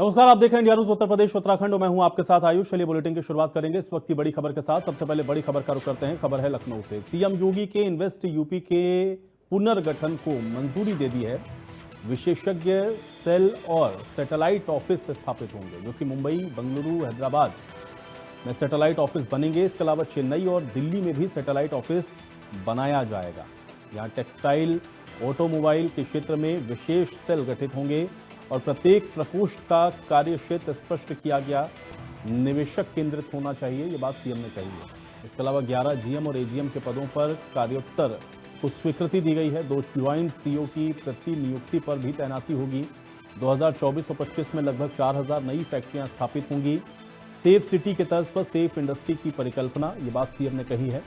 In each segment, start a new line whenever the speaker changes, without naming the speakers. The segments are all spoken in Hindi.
नमस्कार, आप देख रहे हैं इंडिया न्यूज उत्तर प्रदेश उत्तराखंड और मैं हूं आपके साथ आयुष। चलिए बुलेटिन की शुरुआत करेंगे इस वक्त की बड़ी खबर के साथ। सबसे पहले बड़ी खबर का रुख करते हैं। खबर है लखनऊ से। सीएम योगी के इन्वेस्ट यूपी के पुनर्गठन को मंजूरी दे दी है। विशेषज्ञ सेल और सैटेलाइट ऑफिस स्थापित होंगे जो कि मुंबई, बेंगलुरु, हैदराबाद में सैटेलाइट ऑफिस बनेंगे। इसके अलावा चेन्नई और दिल्ली में भी सैटेलाइट ऑफिस बनाया जाएगा। यहाँ टेक्सटाइल, ऑटोमोबाइल के क्षेत्र में विशेष सेल गठित होंगे और प्रत्येक प्रकोष्ठ का कार्य क्षेत्र स्पष्ट किया गया। निवेशक केंद्रित होना चाहिए, ये बात सीएम ने कही है। इसके अलावा 11 जीएम और एजीएम के पदों पर कार्योत्तर को स्वीकृति दी गई है। 2 ज्वाइंट सीईओ की प्रति नियुक्ति पर भी तैनाती होगी। 2024 और 25 में लगभग 4000 नई फैक्ट्रियां स्थापित होंगी। सेफ सिटी के तर्ज पर सेफ इंडस्ट्री की परिकल्पना, ये बात सीएम ने कही है।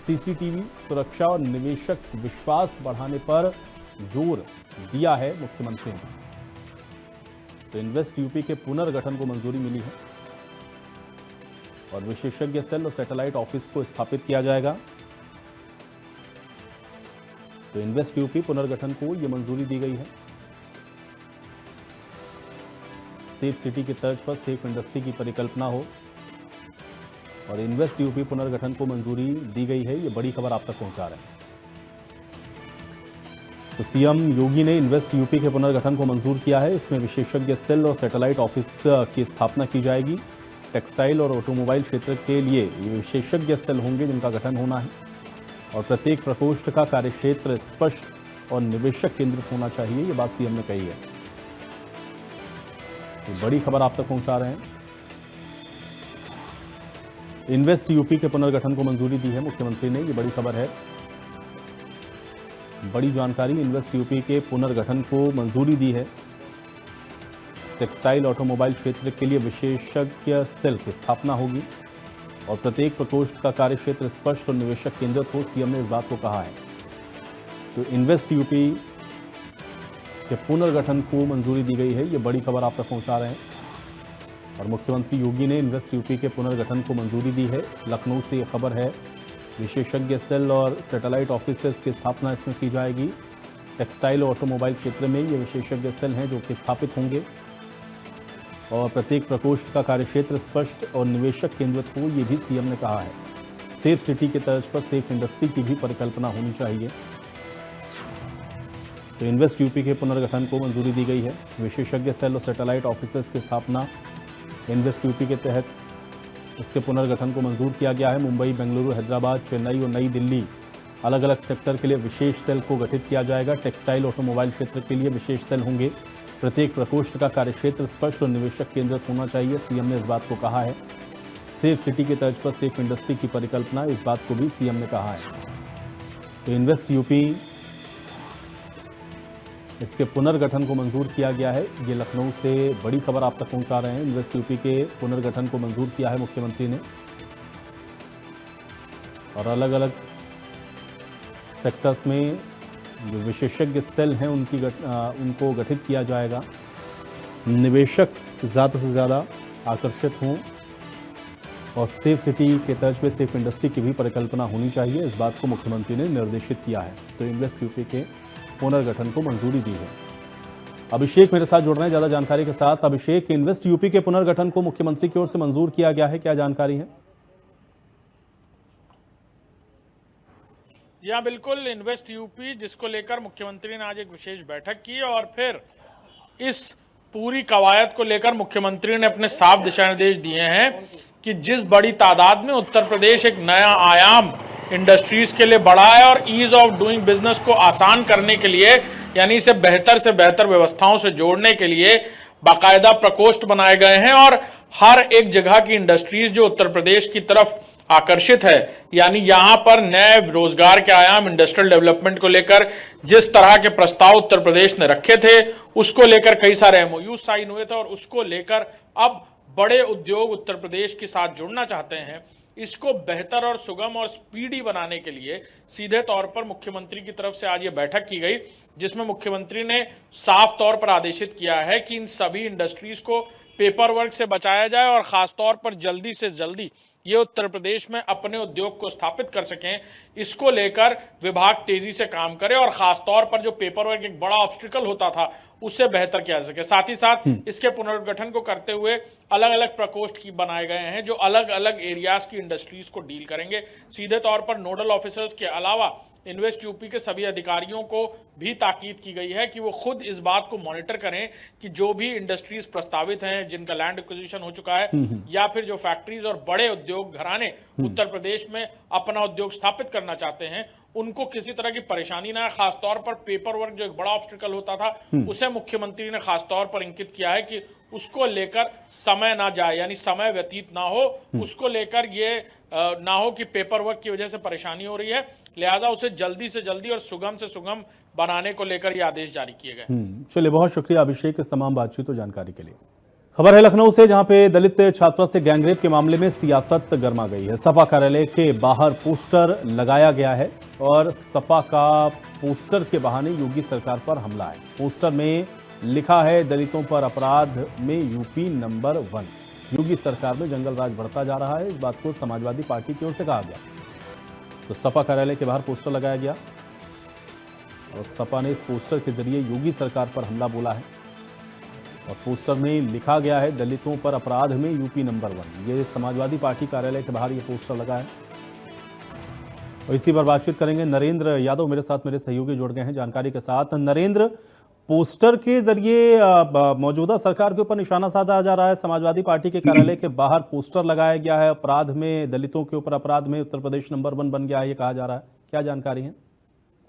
सीसीटीवी सुरक्षा और निवेशक विश्वास बढ़ाने पर जोर दिया है मुख्यमंत्री ने। तो इन्वेस्ट यूपी के पुनर्गठन को मंजूरी मिली है और विशेषज्ञ सेल और सैटेलाइट ऑफिस को स्थापित किया जाएगा। तो इन्वेस्ट यूपी पुनर्गठन को यह मंजूरी दी गई है। सेफ सिटी की तर्ज पर सेफ इंडस्ट्री की परिकल्पना हो और इन्वेस्ट यूपी पुनर्गठन को मंजूरी दी गई है। ये बड़ी खबर आप तक पहुंचा रहे हैं। तो सीएम योगी ने इन्वेस्ट यूपी के पुनर्गठन को मंजूर किया है। इसमें विशेषज्ञ सेल और सैटेलाइट ऑफिस की स्थापना की जाएगी। टेक्सटाइल और ऑटोमोबाइल क्षेत्र के लिए ये विशेषज्ञ सेल होंगे जिनका गठन होना है और प्रत्येक प्रकोष्ठ का कार्यक्षेत्र स्पष्ट और निवेशक केंद्रित होना चाहिए, ये बात सीएम ने कही है। तो बड़ी खबर आप तक पहुंचा रहे हैं। इन्वेस्ट यूपी के पुनर्गठन को मंजूरी दी है मुख्यमंत्री ने, ये बड़ी खबर है। बड़ी जानकारी, इन्वेस्ट यूपी के पुनर्गठन को मंजूरी दी है। टेक्सटाइल ऑटोमोबाइल क्षेत्र के लिए विशेषज्ञ सेल की स्थापना होगी और प्रत्येक प्रकोष्ठ का कार्यक्षेत्र स्पष्ट और निवेशक केंद्रित हो, सीएम ने इस बात को कहा है। तो इन्वेस्ट यूपी के पुनर्गठन को मंजूरी दी गई है, ये बड़ी खबर आप तक पहुंचा रहे हैं। और मुख्यमंत्री योगी ने इन्वेस्ट यूपी के पुनर्गठन को मंजूरी दी है। लखनऊ से ये खबर है। विशेषज्ञ सेल और सैटेलाइट ऑफिसेस की स्थापना इसमें की जाएगी। टेक्सटाइल और ऑटोमोबाइल क्षेत्र में ये विशेषज्ञ सेल हैं जो कि स्थापित होंगे और प्रत्येक प्रकोष्ठ का कार्यक्षेत्र स्पष्ट और निवेशक केंद्रित हो, ये भी सीएम ने कहा है। सेफ सिटी के तर्ज पर सेफ इंडस्ट्री की भी परिकल्पना होनी चाहिए। तो इन्वेस्ट यूपी के पुनर्गठन को मंजूरी दी गई है। विशेषज्ञ सेल और सैटेलाइट ऑफिसेस की स्थापना इन्वेस्ट यूपी के तहत इसके पुनर्गठन को मंजूर किया गया है। मुंबई, बेंगलुरु, हैदराबाद, चेन्नई और नई दिल्ली अलग अलग सेक्टर के लिए विशेष सेल को गठित किया जाएगा। टेक्सटाइल ऑटोमोबाइल क्षेत्र के लिए विशेष सेल होंगे। प्रत्येक प्रकोष्ठ का कार्यक्षेत्र स्पष्ट और निवेशक केंद्रित होना चाहिए, सीएम ने इस बात को कहा है। सेफ सिटी के तर्ज पर सेफ इंडस्ट्री की परिकल्पना, इस बात को भी सीएम ने कहा है। तो इन्वेस्ट यूपी इसके पुनर्गठन को मंजूर किया गया है। ये लखनऊ से बड़ी खबर आप तक पहुंचा रहे हैं। इन्वेस्ट यूपी के पुनर्गठन को मंजूर किया है मुख्यमंत्री ने और अलग अलग सेक्टर्स में जो विशेषज्ञ सेल हैं उनको गठित किया जाएगा। निवेशक ज़्यादा से ज़्यादा आकर्षित हों और सेफ सिटी के तर्ज पे सेफ इंडस्ट्री की भी परिकल्पना होनी चाहिए, इस बात को मुख्यमंत्री ने निर्देशित किया है। तो इन्वेस्ट यूपी के पुनर्गठन को मंजूरी दी है। अभिषेक मेरे साथ जुड़ रहे हैं ज़्यादा जानकारी के साथ। अभिषेक, इन्वेस्ट यूपी के पुनर्गठन को मुख्यमंत्री की ओर से मंजूर किया गया है, क्या जानकारी है?
जी हाँ, बिल्कुल। इन्वेस्ट यूपी जिसको लेकर मुख्यमंत्री ने आज एक विशेष बैठक की और फिर इस पूरी कवायद को लेकर मुख्यमंत्री ने अपने साफ दिशा निर्देश दिए हैं कि जिस बड़ी तादाद में उत्तर प्रदेश एक नया आयाम इंडस्ट्रीज के लिए बढ़ा है और ईज ऑफ डूइंग बिजनेस को आसान करने के लिए, यानी इसे बेहतर से बेहतर व्यवस्थाओं से जोड़ने के लिए बाकायदा प्रकोष्ठ बनाए गए हैं और हर एक जगह की इंडस्ट्रीज जो उत्तर प्रदेश की तरफ आकर्षित है, यानी यहां पर नए रोजगार के आयाम, इंडस्ट्रियल डेवलपमेंट को लेकर जिस तरह के प्रस्ताव उत्तर प्रदेश ने रखे थे उसको लेकर कई सारे एमओयू साइन हुए थे और उसको लेकर अब बड़े उद्योग उत्तर प्रदेश के साथ जुड़ना चाहते हैं। इसको बेहतर और सुगम और स्पीडी बनाने के लिए सीधे तौर पर मुख्यमंत्री की तरफ से आज ये बैठक की गई, जिसमें मुख्यमंत्री ने साफ तौर पर आदेशित किया है कि इन सभी इंडस्ट्रीज को पेपर वर्क से बचाया जाए और खासतौर पर जल्दी से जल्दी ये उत्तर प्रदेश में अपने उद्योग को स्थापित कर सकें। इसको लेकर विभाग तेजी से काम करे और खासतौर पर जो पेपर वर्क एक बड़ा ऑब्स्टिकल होता था उसे बेहतर किया जा सके। साथ ही साथ इसके पुनर्गठन को करते हुए अलग अलग प्रकोष्ठ की बनाए गए हैं जो अलग अलग एरियाज की इंडस्ट्रीज को डील करेंगे। सीधे तौर पर नोडल ऑफिसर्स के अलावा इन्वेस्ट यूपी के सभी अधिकारियों को भी ताकीद की गई है कि वो खुद इस बात को मॉनिटर करें कि जो भी इंडस्ट्रीज प्रस्तावित हैं, जिनका लैंड एक्विजिशन हो चुका है या फिर जो फैक्ट्रीज और बड़े उद्योग घराने उत्तर प्रदेश में अपना उद्योग स्थापित करना चाहते हैं, उनको किसी तरह की परेशानी ना है। खासतौर पर पेपर वर्क जो एक बड़ा ऑब्स्टिकल होता था, उसे मुख्यमंत्री ने खासतौर पर इंकित किया है कि उसको लेकर समय ना जाए, यानी समय व्यतीत ना हो, उसको लेकर ये ना हो कि पेपर वर्क की वजह से परेशानी हो रही है, लिहाजा उसे जल्दी से जल्दी और सुगम से सुगम बनाने को लेकर ये आदेश जारी किए गए।
चलिए, बहुत शुक्रिया अभिषेक इस तमाम बातचीत और जानकारी के लिए। खबर है लखनऊ से, जहां पे दलित छात्रा से गैंगरेप के मामले में सियासत गर्मा गई है। सपा कार्यालय के बाहर पोस्टर लगाया गया है और सपा का पोस्टर के बहाने योगी सरकार पर हमला है। पोस्टर में लिखा है, दलितों पर अपराध में यूपी नंबर 1। योगी सरकार में जंगल राज बढ़ता जा रहा है, इस बात को समाजवादी पार्टी की ओर से कहा गया। तो सपा कार्यालय के बाहर पोस्टर लगाया गया और सपा ने इस पोस्टर के जरिए योगी सरकार पर हमला बोला है और पोस्टर में लिखा गया है, दलितों पर अपराध में यूपी नंबर 1। ये समाजवादी पार्टी कार्यालय के बाहर ये पोस्टर लगा है और इसी पर बातचीत करेंगे। नरेंद्र यादव मेरे साथ, मेरे सहयोगी जुड़ गए हैं जानकारी के साथ। नरेंद्र, पोस्टर के जरिए मौजूदा सरकार के ऊपर निशाना साधा जा रहा है। समाजवादी पार्टी के कार्यालय के बाहर पोस्टर लगाया गया है, अपराध में, दलितों के ऊपर अपराध में उत्तर प्रदेश नंबर 1 बन गया है, ये कहा जा रहा है। क्या जानकारी है?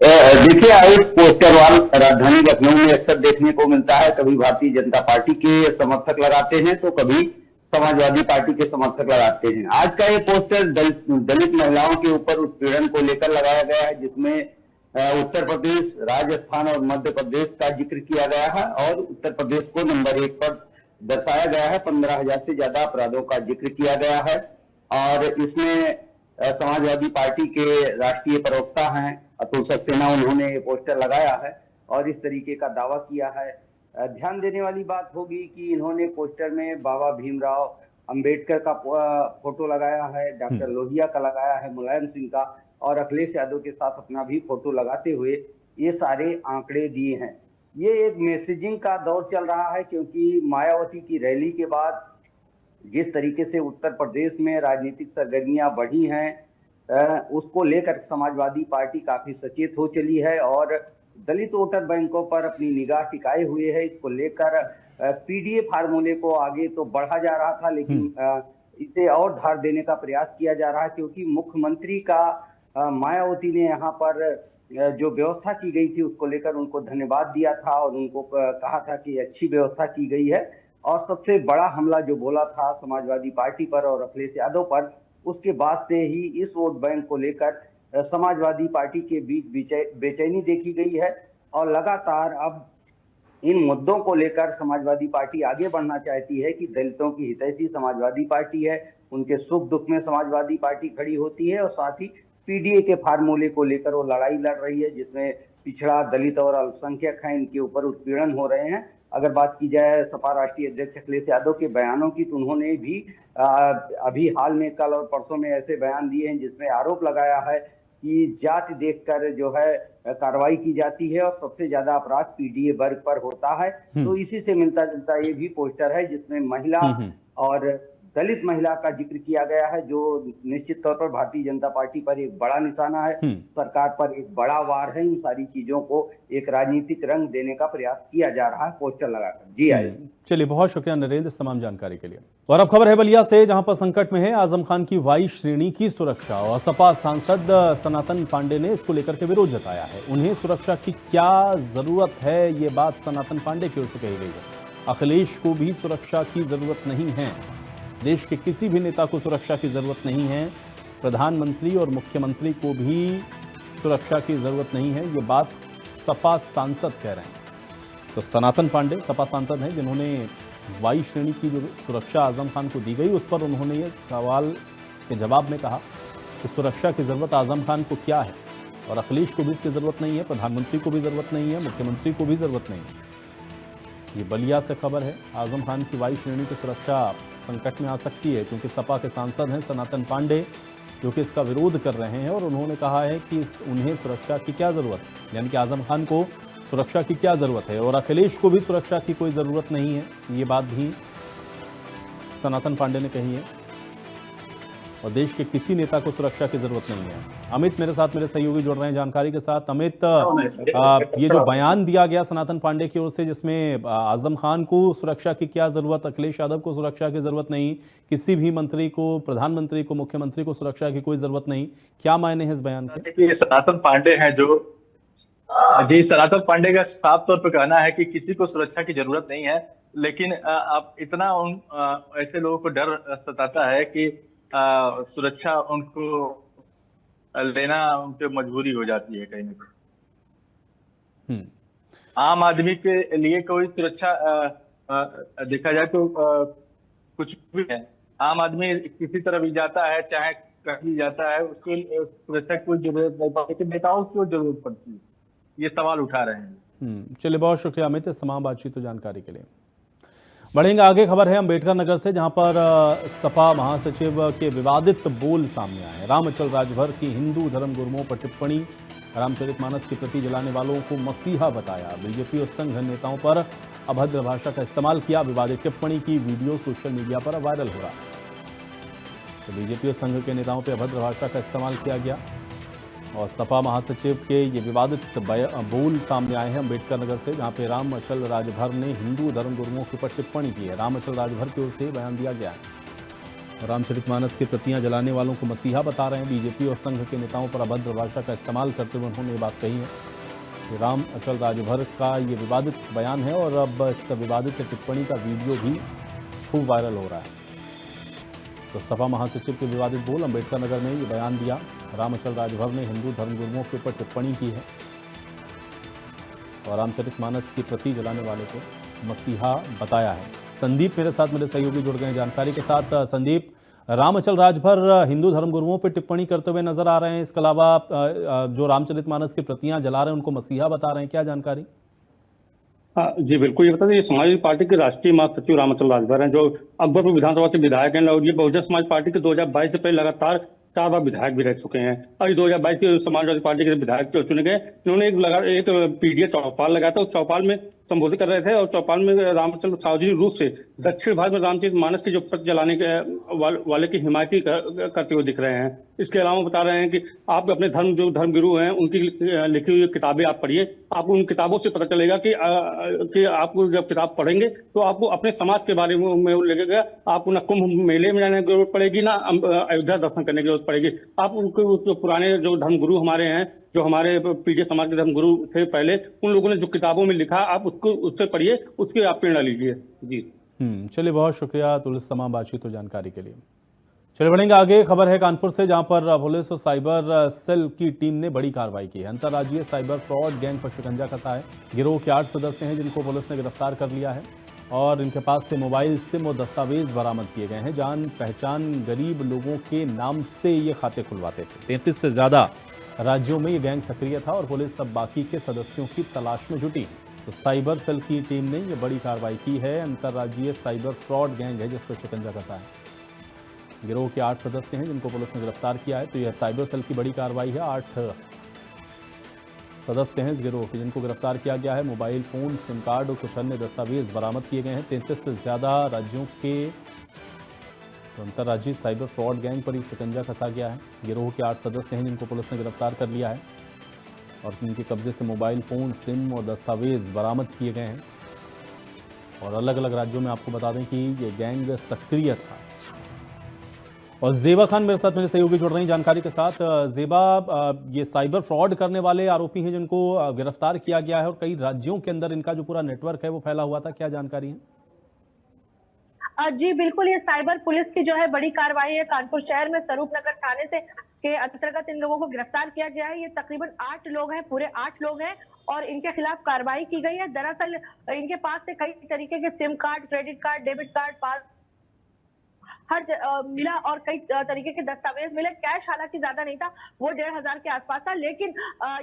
देखिए, आयुष, पोस्टर वाल राजधानी लखनऊ में अक्सर देखने को मिलता है। कभी भारतीय जनता पार्टी के समर्थक लगाते हैं तो कभी समाजवादी पार्टी के समर्थक लगाते हैं। आज का ये पोस्टर दलित महिलाओं के ऊपर उत्पीड़न को लेकर लगाया गया है, जिसमें उत्तर प्रदेश, राजस्थान और मध्य प्रदेश का जिक्र किया गया है और उत्तर प्रदेश को नंबर 1 पर दर्शाया गया है। 15,000 से ज्यादा अपराधों का जिक्र किया गया है और इसमें समाजवादी पार्टी के राष्ट्रीय प्रवक्ता हैं अतुल सक्सेना, उन्होंने पोस्टर लगाया है और इस तरीके का दावा किया है। ध्यान देने वाली बात होगी कि इन्होंने पोस्टर में बाबा भीमराव अंबेडकर का फोटो लगाया है, डॉक्टर लोहिया का लगाया है, मुलायम सिंह का और अखिलेश यादव के साथ अपना भी फोटो लगाते हुए ये सारे आंकड़े दिए हैं। ये एक मैसेजिंग का दौर चल रहा है, क्योंकि मायावती की रैली के बाद जिस तरीके से उत्तर प्रदेश में राजनीतिक सरगर्मियां बढ़ी हैं, उसको लेकर समाजवादी पार्टी काफी सचेत हो चली है और दलित वोटर बैंकों पर अपनी निगाह टिकाए हुए है। इसको लेकर पीडीए फार्मूले को आगे तो बढ़ा जा रहा था, लेकिन इसे और धार देने का प्रयास किया जा रहा है, क्योंकि मुख्यमंत्री का मायावती ने यहाँ पर जो व्यवस्था की गई थी उसको लेकर उनको धन्यवाद दिया था और उनको कहा था कि अच्छी व्यवस्था की गई है। और सबसे बड़ा हमला जो बोला था समाजवादी पार्टी पर और अखिलेश यादव पर, उसके बाद से ही इस वोट बैंक को लेकर समाजवादी पार्टी के बीच बेचैनी देखी गई है और लगातार अब इन मुद्दों को लेकर समाजवादी पार्टी आगे बढ़ना चाहती है कि दलितों की हितैषी समाजवादी पार्टी है, उनके सुख दुख में समाजवादी पार्टी खड़ी होती है और साथ ही पीडीए के फार्मूले को लेकर वो लड़ाई लड़ रही है, जिसमें पिछड़ा, दलित और अल्पसंख्यक हैं, इनके ऊपर उत्पीड़न हो रहे हैं। अगर बात की जाए सपा राष्ट्रीय अध्यक्ष अखिलेश यादव के बयानों की, तो उन्होंने भी अभी हाल में कल और परसों में ऐसे बयान दिए हैं जिसमें आरोप लगाया है कि जाति देखकर जो है कार्रवाई की जाती है और सबसे ज्यादा अपराध पीडीए वर्ग पर होता है। तो इसी से मिलता जुलता ये भी पोस्टर है जिसमें महिला और दलित महिला का जिक्र किया गया है, जो निश्चित तौर पर भारतीय जनता पार्टी पर एक बड़ा निशाना है, सरकार पर एक बड़ा वार है। इन सारी चीजों को एक राजनीतिक रंग देने का प्रयास किया जा रहा है पोस्टर लगाकर। जी आयुष।
चलिए, बहुत शुक्रिया नरेंद्र इस तमाम जानकारी के लिए। और अब खबर है बलिया से, जहां पर संकट में है आजम खान की वाई श्रेणी की सुरक्षा और सपा सांसद सनातन पांडे ने इसको लेकर के विरोध जताया है। उन्हें सुरक्षा की क्या जरूरत है, ये बात सनातन पांडे की ओर से कही गई है। अखिलेश को भी सुरक्षा की जरूरत नहीं है, देश के किसी भी नेता को सुरक्षा की जरूरत नहीं है, प्रधानमंत्री और मुख्यमंत्री को भी सुरक्षा की जरूरत नहीं है, ये बात सपा सांसद कह रहे हैं। तो सनातन पांडे सपा सांसद हैं जिन्होंने वाई श्रेणी की जो सुरक्षा आजम खान को दी गई उस पर उन्होंने ये सवाल के जवाब में कहा कि सुरक्षा की जरूरत आजम खान को क्या है और अखिलेश को भी इसकी जरूरत नहीं है, प्रधानमंत्री को भी जरूरत नहीं है, मुख्यमंत्री को भी जरूरत नहीं है। ये बलिया से खबर है, आजम खान की वाई श्रेणी की सुरक्षा संकट में आ सकती है, क्योंकि सपा के सांसद हैं सनातन पांडे जो कि इसका विरोध कर रहे हैं और उन्होंने कहा है कि उन्हें सुरक्षा की क्या जरूरत है, यानी कि आजम खान को सुरक्षा की क्या जरूरत है और अखिलेश को भी सुरक्षा की कोई जरूरत नहीं है, ये बात भी सनातन पांडे ने कही है। और देश के किसी नेता को सुरक्षा की जरूरत नहीं है। अमित मेरे साथ, मेरे सहयोगी जुड़ रहे हैं जानकारी के साथ। अमित, ये जो बयान दिया गया सनातन पांडे की ओर से, जिसमें आजम खान को सुरक्षा की क्या जरूरत, अखिलेश यादव को सुरक्षा की जरूरत नहीं, किसी भी मंत्री को, प्रधानमंत्री को, मुख्यमंत्री को सुरक्षा की कोई जरूरत नहीं, क्या मायने हैं इस बयान के?
ये सनातन पांडे हैं जो जी, सनातन पांडे का साफ तौर पर कहना है कि किसी को सुरक्षा की जरूरत नहीं है। लेकिन अब इतना ऐसे लोगों को डर सताता है कि सुरक्षा उनको लेना उनकी मजबूरी हो जाती है कहीं ना कहीं। आम आदमी के लिए कोई सुरक्षा देखा जाए तो कुछ भी है। आम आदमी किसी तरह भी जाता है, चाहे कहीं जाता है, उसको सुरक्षा की कोई जरूरत नहीं पड़ती, लेकिन नेताओं को जरूरत पड़ती है। ये सवाल उठा रहे हैं।
चलिए, बहुत शुक्रिया अमित इस तमाम बातचीत और जानकारी के लिए। बढ़ेंगे आगे। खबर है अंबेडकर नगर से, जहां पर सपा महासचिव के विवादित बोल सामने आए। रामअचल राजभर की हिंदू धर्म गुरुओं पर टिप्पणी, रामचरितमानस की प्रति जलाने वालों को मसीहा बताया। बीजेपी और संघ नेताओं पर अभद्र भाषा का इस्तेमाल किया। विवादित टिप्पणी की वीडियो सोशल मीडिया पर वायरल हो रहा है। तो बीजेपी और संघ के नेताओं पर अभद्र भाषा का इस्तेमाल किया गया और सपा महासचिव के ये विवादित बोल सामने आए हैं अंबेडकर नगर से, जहां पे रामअचल राजभर ने हिंदू धर्म गुरुओं के ऊपर टिप्पणी की है। रामअचल राजभर की ओर से बयान दिया गया है। रामचरितमानस की प्रतियां जलाने वालों को मसीहा बता रहे हैं। बीजेपी और संघ के नेताओं पर अभद्र भाषा का इस्तेमाल करते हुए उन्होंने ये बात कही है कि रामअचल राजभर का ये विवादित बयान है और अब इस विवादित टिप्पणी का वीडियो भी खूब वायरल हो रहा है। तो सपा महासचिव के विवादित बोल, अंबेडकर नगर में ये बयान दिया। रामअचल राजभर ने हिंदू धर्मगुरुओं के ऊपर टिप्पणी की है और रामचरितमानस की प्रति जलाने वाले को मसीहा बताया है। संदीप मेरे साथ, मेरे सहयोगी जुड़ गए हैं जानकारी के साथ। संदीप, रामअचल राजभर हिंदू धर्मगुरुओं पर टिप्पणी करते हुए नजर आ रहे हैं। इसके अलावा जो रामचरितमानस की प्रतियां जला रहे हैं उनको मसीहा बता रहे हैं, क्या जानकारी?
जी बिल्कुल, ये बता दें, ये समाजवादी पार्टी के राष्ट्रीय महासचिव रामअचल राजभर हैं, जो अकबरपुर विधानसभा के विधायक हैं और ये बहुजन समाज पार्टी के 2022 से पहले लगातार 4 बार विधायक भी रह चुके हैं। और 2022 के समाजवादी पार्टी के विधायक चुने गए। इन्होंने एक पीडीए चौपाल लगाया था। उस चौपाल में संबोधित कर रहे थे और चौपाल में रामअचल सार्वजनिक रूप से दक्षिण भारत में रामचरितमानस की जो प्रति जलाने के वाले की हिमायती करते हुए दिख रहे हैं। इसके अलावा बता रहे हैं कि आप अपने जो धर्मगुरु हैं उनकी लिखी हुई किताबें आप पढ़िए। आपको उन किताबों से पता चलेगा कि आपको जब किताब पढ़ेंगे तो आपको अपने समाज के बारे में लगेगा। आपको ना कुंभ मेले में जाने की जरूरत पड़ेगी, ना अयोध्या दर्शन करने की जरूरत पड़ेगी। आप उनके पुराने जो धर्मगुरु हमारे हैं, जो हमारे पीढ़ी समाज के धर्मगुरु थे पहले, उन लोगों ने जो किताबों में लिखा आप उससे पढ़िए, उसकी आप प्रेरणा लीजिए। जी
चलिए, बहुत शुक्रिया तुलसी तमाम बातचीत और जानकारी के लिए। चलिए बढ़ेंगे आगे। खबर है कानपुर से, जहां पर पुलिस और साइबर सेल की टीम ने बड़ी कार्रवाई की है। अंतर्राज्यीय साइबर फ्रॉड गैंग पर शिकंजा कसा है। गिरोह के 8 सदस्य हैं जिनको पुलिस ने गिरफ्तार कर लिया है और इनके पास से मोबाइल, सिम और दस्तावेज बरामद किए गए हैं। जान पहचान गरीब लोगों के नाम से ये खाते खुलवाते थे। 33 से ज्यादा राज्यों में ये गैंग सक्रिय था और पुलिस अब बाकी के सदस्यों की तलाश में जुटी। तो साइबर सेल की टीम ने ये बड़ी कार्रवाई की है। अंतर्राज्यीय साइबर फ्रॉड गैंग है जिस पर शिकंजा कसा है। गिरोह के 8 सदस्य हैं जिनको पुलिस ने गिरफ्तार किया है। तो यह साइबर सेल की बड़ी कार्रवाई है। 8 सदस्य हैं इस गिरोह के जिनको गिरफ्तार किया गया है। मोबाइल फोन, सिम कार्ड और कुछ अन्य दस्तावेज बरामद किए गए हैं। 33 से ज्यादा राज्यों के अंतर्राज्यीय साइबर फ्रॉड गैंग पर ही शिकंजा कसा गया है। गिरोह के 8 सदस्य हैं जिनको पुलिस ने गिरफ्तार कर लिया है और इनके कब्जे से मोबाइल फोन, सिम और दस्तावेज बरामद किए गए हैं। और अलग अलग राज्यों में आपको बता दें कि ये गैंग सक्रिय था। और जेबा खान मेरे साथ, मेरे सहयोगी जुड़ रही जानकारी के साथ। जेबा, ये साइबर फ्रॉड करने वाले आरोपी हैं जिनको गिरफ्तार किया गया है और कई राज्यों के अंदर इनका जो पूरा नेटवर्क है वो फैला हुआ था, क्या जानकारी है?
जी बिल्कुल, ये साइबर पुलिस की जो है बड़ी कार्रवाई है। कानपुर शहर में स्वरूप नगर थाने से के अंतर्गत इन लोगों को गिरफ्तार किया गया है। ये तकरीबन 8 लोग हैं, पूरे 8 लोग हैं और इनके खिलाफ कार्रवाई की गई है। दरअसल इनके पास से कई तरीके के SIM card, credit card, debit card, पास हर मिला और कई तरीके के दस्तावेज मिले। कैश हालांकि ज्यादा नहीं था, वो 1500 के आसपास था। लेकिन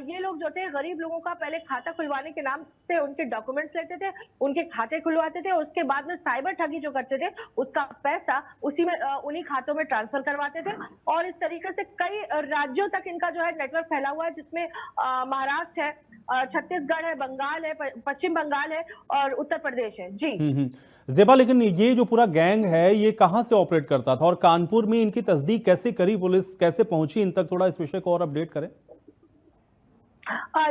ये लोग जो थे गरीब लोगों का पहले खाता खुलवाने के नाम से उनके डॉक्यूमेंट्स लेते थे, उनके खाते खुलवाते थे। उसके बाद में साइबर ठगी जो करते थे उसका पैसा उसी में उन्हीं खातों में ट्रांसफर करवाते थे। और इस तरीके से कई राज्यों तक इनका जो है नेटवर्क फैला हुआ है, जिसमें महाराष्ट्र है, छत्तीसगढ़ है, बंगाल है, पश्चिम बंगाल है और उत्तर प्रदेश है। जी
जेबा, लेकिन ये जो पूरा गैंग है ये कहां से ऑपरेट करता था और कानपुर में इनकी तस्दीक कैसे करी पुलिस, कैसे पहुंची इन तक? थोड़ा इस विषय को और अपडेट करें।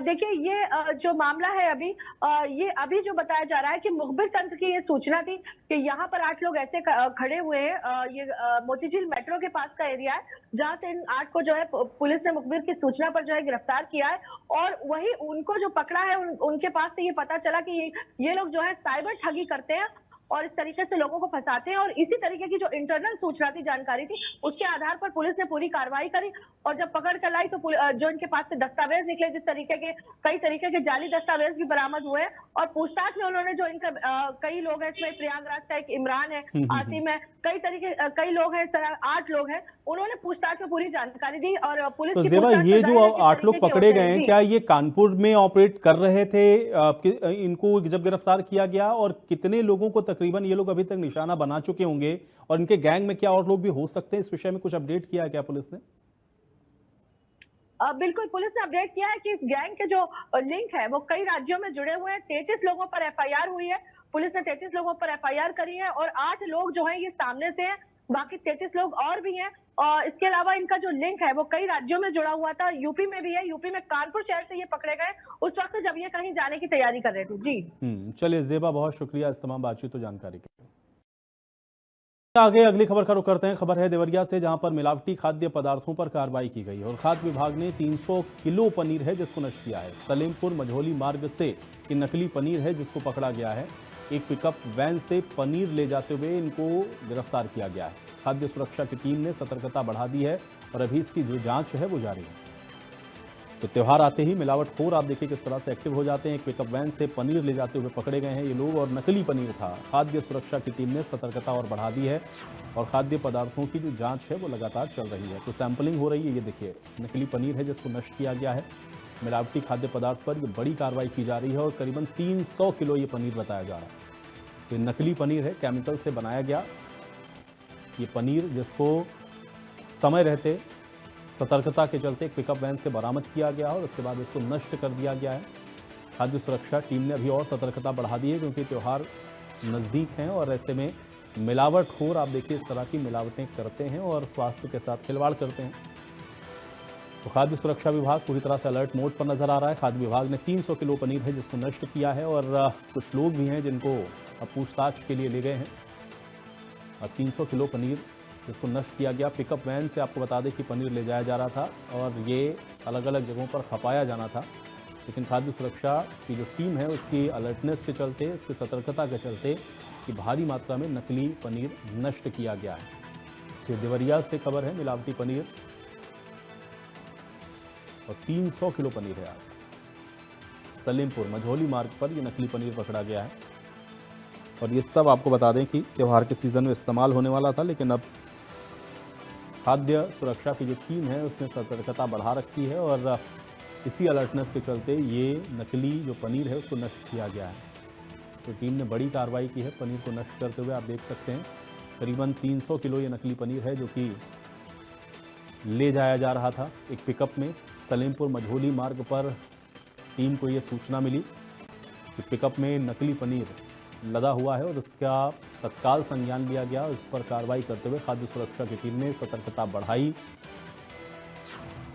देखिए, ये जो मामला है अभी, ये अभी जो बताया जा रहा है कि मुखबिर तंत्र की ये सूचना थी कि यहाँ पर 8 लोग ऐसे खड़े हुए हैं। ये मोतीझील मेट्रो के पास का एरिया है, जहाँ से इन 8 को जो है पुलिस ने मुखबिर की सूचना पर जो है गिरफ्तार किया है। और वही उनको जो पकड़ा है, उनके पास से ये पता चला कि ये लोग जो है साइबर ठगी करते हैं और इस तरीके से लोगों को फंसाते हैं। और इसी तरीके की जो इंटरनल सूचना थी, जानकारी थी, उसके आधार पर पुलिस ने पूरी कार्रवाई करी और जब पकड़ कर लाई तो जो इनके पास से दस्तावेज निकले, जिस तरीके के कई तरीके के जाली दस्तावेज भी बरामद हुए और पूछताछ में उन्होंने जो इनका कई लोग हैं, इसमें प्रयागराज का एक इमरान है, आसिम है, कई लोग हैं, इस तरह 8 लोग हैं, उन्होंने पूछताछ में पूरी जानकारी दी। और पुलिस
तो
की
जेबा, ये जो 8 लोग पकड़े गए हैं, क्या ये कानपुर में ऑपरेट कर रहे थे? इनको जब गिरफ्तार किया गया, और कितने लोगों को तकरीबन ये लोग अभी तक निशाना बना चुके होंगे, और इनके गैंग में क्या और लोग भी हो सकते हैं? इस विषय में कुछ अपडेट किया है क्या पुलिस ने?
बिल्कुल, पुलिस ने अपडेट किया है कि इस गैंग के जो लिंक है वो कई राज्यों में जुड़े हुए हैं। 33 लोगों पर एफआईआर हुई है, पुलिस ने 33 लोगों पर एफआईआर करी है और 8 लोग जो हैं ये सामने से हैं, बाकी 33 लोग और भी हैं। और इसके अलावा इनका जो लिंक है वो कई राज्यों में जुड़ा हुआ था, यूपी में भी है। यूपी में कानपुर शहर से ये पकड़े गए उस वक्त जब ये कहीं जाने की तैयारी कर रहे थे। जी
चलिए जेबा, बहुत शुक्रिया इस तमाम बातचीत और जानकारी के लिए। आगे अगली खबर का रुख करते हैं। खबर है देवरिया से, जहां पर मिलावटी खाद्य पदार्थों पर कार्रवाई की गई और खाद्य विभाग ने 300 किलो पनीर है जिसको नष्ट किया है। सलेमपुर मझौली मार्ग से ये नकली पनीर है जिसको पकड़ा गया है। एक पिकअप वैन से पनीर ले जाते हुए इनको गिरफ्तार किया गया है। खाद्य सुरक्षा की टीम ने सतर्कता बढ़ा दी है और अभी इसकी जो जांच है वो जारी है। तो त्योहार आते ही मिलावटखोर आप देखिए किस तरह से एक्टिव हो जाते हैं। एक पिकअप वैन से पनीर ले जाते हुए पकड़े गए हैं ये लोग और नकली पनीर था। खाद्य सुरक्षा की टीम ने सतर्कता और बढ़ा दी है और खाद्य पदार्थों की जो जांच है वो लगातार चल रही है। तो सैंपलिंग हो रही है। ये देखिए नकली पनीर है जिसको नष्ट किया गया है। मिलावटी खाद्य पदार्थ पर ये बड़ी कार्रवाई की जा रही है और करीबन 300 किलो ये पनीर बताया जा रहा है। तो नकली पनीर है, केमिकल से बनाया गया ये पनीर, जिसको समय रहते सतर्कता के चलते एक पिकअप वैन से बरामद किया गया और उसके बाद इसको नष्ट कर दिया गया है। खाद्य सुरक्षा टीम ने अभी और सतर्कता बढ़ा दी है क्योंकि त्यौहार नज़दीक हैं और ऐसे में मिलावटखोर आप देखिए इस तरह की मिलावटें करते हैं और स्वास्थ्य के साथ खिलवाड़ करते हैं। तो खाद्य सुरक्षा विभाग पूरी तरह से अलर्ट मोड पर नजर आ रहा है। खाद्य विभाग ने 300 किलो पनीर है जिसको नष्ट किया है और कुछ लोग भी हैं जिनको अब पूछताछ के लिए ले गए हैं। 300 किलो पनीर जिसको नष्ट किया गया। पिकअप वैन से आपको बता दें कि पनीर ले जाया जा रहा था और ये अलग अलग जगहों पर खपाया जाना था, लेकिन खाद्य सुरक्षा की जो टीम है उसकी अलर्टनेस के चलते, उसकी सतर्कता के चलते कि भारी मात्रा में नकली पनीर नष्ट किया गया है। तो देवरिया से खबर है, मिलावटी पनीर और 300 किलो पनीर है। आज सलेमपुर मझौली मार्ग पर ये नकली पनीर पकड़ा गया है और ये सब आपको बता दें कि त्यौहार के सीजन में इस्तेमाल होने वाला था, लेकिन अब खाद्य सुरक्षा की जो टीम है उसने सतर्कता बढ़ा रखी है और इसी अलर्टनेस के चलते ये नकली जो पनीर है उसको नष्ट किया गया है। तो टीम ने बड़ी कार्रवाई की है पनीर को नष्ट करते हुए। आप देख सकते हैं करीबन 300 किलो ये नकली पनीर है जो कि ले जाया जा रहा था एक पिकअप में। सलेमपुर मझौली मार्ग पर टीम को ये सूचना मिली कि पिकअप में नकली पनीर लदा हुआ है और उसका तत्काल संज्ञान लिया गया। इस पर कार्रवाई करते हुए खाद्य सुरक्षा की टीम ने सतर्कता बढ़ाई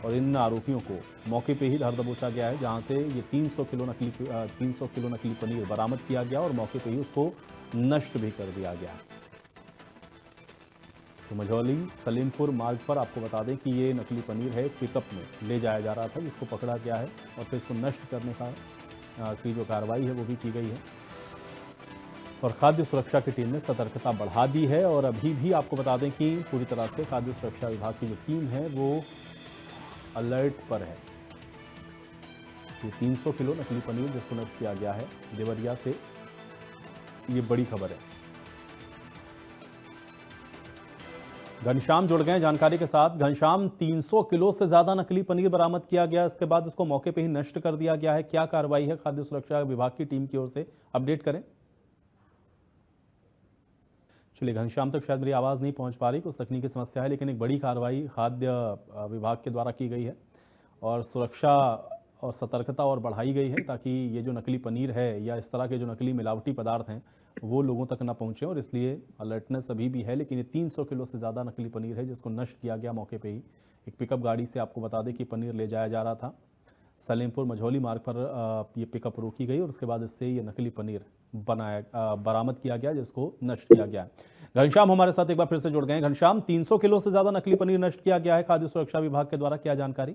और इन आरोपियों को मौके पे ही धर दबोचा गया है, जहां से ये 300 किलो नकली पनीर बरामद किया गया और मौके पे ही उसको नष्ट भी कर दिया गया। तो मझौली सलेमपुर मार्ग पर आपको बता दें कि ये नकली पनीर है पिकअप में ले जाया जा रहा था जिसको पकड़ा गया है और फिर इसको नष्ट करने की जो कार्रवाई है वो भी की गई है और खाद्य सुरक्षा की टीम ने सतर्कता बढ़ा दी है। और अभी भी आपको बता दें कि पूरी तरह से खाद्य सुरक्षा विभाग की जो टीम है वो अलर्ट पर है। ये 300 किलो नकली पनीर जिसको नष्ट किया गया है देवरिया से, ये बड़ी खबर है। घनश्याम जुड़ गए जानकारी के साथ। घनश्याम, 300 किलो से ज्यादा नकली पनीर बरामद किया गया, इसके बाद उसको मौके पे ही नष्ट कर दिया गया है। क्या कार्रवाई है खाद्य सुरक्षा विभाग की टीम की ओर से, अपडेट करें। चलिए, घनश्याम तक शायद मेरी आवाज़ नहीं पहुंच पा रही, कुछ तकनीकी समस्या है, लेकिन एक बड़ी कार्रवाई खाद्य विभाग के द्वारा की गई है और सुरक्षा और सतर्कता और बढ़ाई गई है ताकि ये जो नकली पनीर है या इस तरह के जो नकली मिलावटी पदार्थ हैं वो लोगों तक ना पहुंचे, और इसलिए अलर्टनेस अभी भी है। लेकिन ये 300 किलो से ज़्यादा नकली पनीर है जिसको नष्ट किया गया मौके पे ही। एक पिकअप गाड़ी से आपको बता दें कि पनीर ले जाया जा रहा था, सलेमपुर मझौली मार्ग पर ये पिकअप रोकी गई और उसके बाद इससे ये नकली पनीर बरामद किया गया जिसको नष्ट किया गया। घनश्याम हमारे साथ एक बार फिर से जुड़ गए हैं। घनश्याम, 300 किलो से ज्यादा नकली पनीर नष्ट किया गया है खाद्य सुरक्षा विभाग के द्वारा, क्या जानकारी?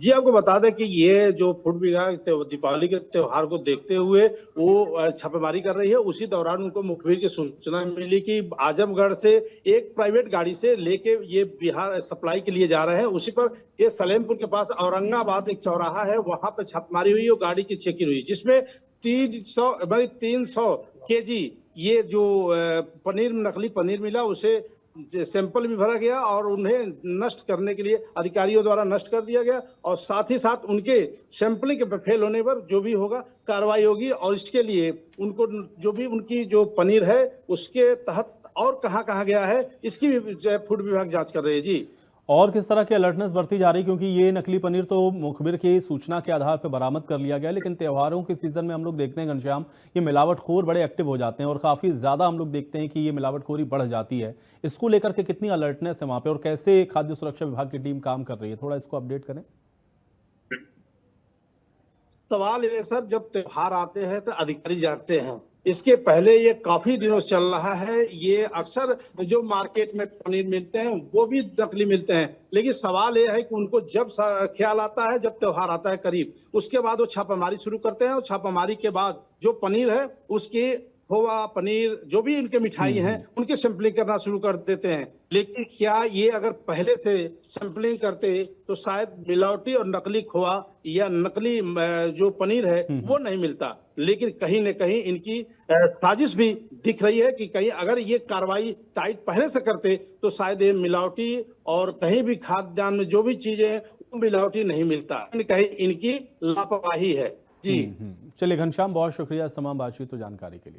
जी, आपको बता दें कि ये जो फूड विभाग दीपावली के त्योहार को देखते हुए वो छापेमारी कर रही है। उसी दौरान उनको मुखबिर की सूचना मिली कि आजमगढ़ से एक प्राइवेट गाड़ी से लेके ये बिहार सप्लाई के लिए जा रहे हैं। उसी पर ये सलेमपुर के पास औरंगाबाद एक चौराहा है, वहां पर छापेमारी हुई और गाड़ी की चेकिंग हुई, जिसमें 300 केजी ये जो पनीर नकली पनीर मिला, उसे सैंपल भी भरा गया और उन्हें नष्ट करने के लिए अधिकारियों द्वारा नष्ट कर दिया गया। और साथ ही साथ उनके सैंपलिंग के फेल होने पर जो भी होगा कार्रवाई होगी, और इसके लिए उनको जो भी उनकी जो पनीर है उसके तहत और कहां गया है इसकी भी फूड विभाग जांच कर रही है। जी,
और किस तरह की अलर्टनेस बरती जा रही, क्योंकि ये नकली पनीर तो मुखबिर की सूचना के आधार पर बरामद कर लिया गया, लेकिन त्योहारों के सीजन में हम लोग देखते हैं घनश्याम, ये मिलावटखोर बड़े एक्टिव हो जाते हैं और काफी ज्यादा हम लोग देखते हैं कि ये मिलावटखोरी बढ़ जाती है। इसको लेकर के कितनी अलर्टनेस है वहां पे और कैसे खाद्य सुरक्षा विभाग की टीम काम कर रही है, थोड़ा इसको अपडेट करें।
सवाल ये सर, जब त्योहार आते हैं तो अधिकारी जाते हैं, इसके पहले ये काफी दिनों से चल रहा है। ये अक्सर जो मार्केट में पनीर मिलते हैं वो भी नकली मिलते हैं, लेकिन सवाल ये है कि उनको जब ख्याल आता है, जब त्योहार आता है करीब, उसके बाद वो छापामारी शुरू करते हैं और छापामारी के बाद जो पनीर है उसकी खोवा पनीर जो भी इनके मिठाई हैं उनकी सैंपलिंग करना शुरू कर देते हैं। लेकिन क्या ये अगर पहले से सैंपलिंग करते तो शायद मिलावटी और नकली खोआ या नकली जो पनीर है वो नहीं मिलता। लेकिन कहीं न कहीं इनकी साजिश भी दिख रही है कि कहीं अगर ये कार्रवाई टाइट पहले से करते तो शायद ये मिलावटी और कहीं भी खाद्यान्न में जो भी चीजें हैं वो मिलावटी नहीं मिलता। कहीं इनकी लापरवाही है। जी,
चलिए घनश्याम, बहुत शुक्रिया इस तमाम बातचीत और जानकारी के लिए।